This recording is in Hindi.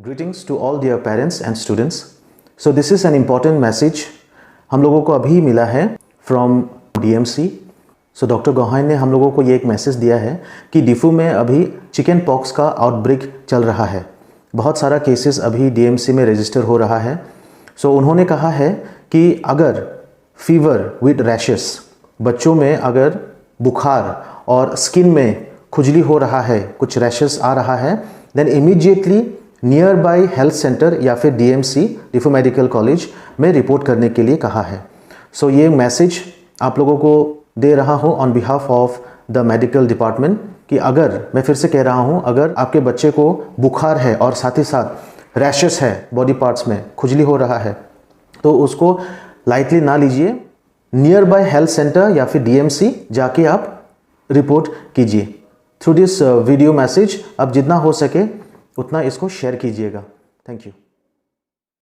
Greetings to all dear parents and students. So this is an important message हम लोगों को अभी मिला है from DMC. So डॉक्टर गोहाइन ने हम लोगों को ये एक मैसेज दिया है कि डिफू में अभी चिकन पॉक्स का आउटब्रेक चल रहा है. बहुत सारा केसेस अभी DMC में रजिस्टर हो रहा है. So उन्होंने कहा है कि अगर फीवर विद रैशेस, बच्चों में अगर बुखार और स्किन में खुजली हो रहा है, कुछ रैशेस आ रहा है, then immediately nearby health centre या फिर DMC डिफू मेडिकल कॉलेज में रिपोर्ट करने के लिए कहा है. सो ये मैसेज आप लोगों को दे रहा हूँ on behalf of the medical department कि अगर, मैं फिर से कह रहा हूँ, अगर आपके बच्चे को बुखार है और साथ ही साथ रैशेस है, बॉडी पार्ट्स में खुजली हो रहा है, तो उसको लाइटली ना लीजिए. नियर बाय हेल्थ सेंटर या फिर DMC जाके आप रिपोर्ट कीजिए. थ्रू दिस वीडियो मैसेज आप जितना हो सके उतना इसको शेयर कीजिएगा. Thank you.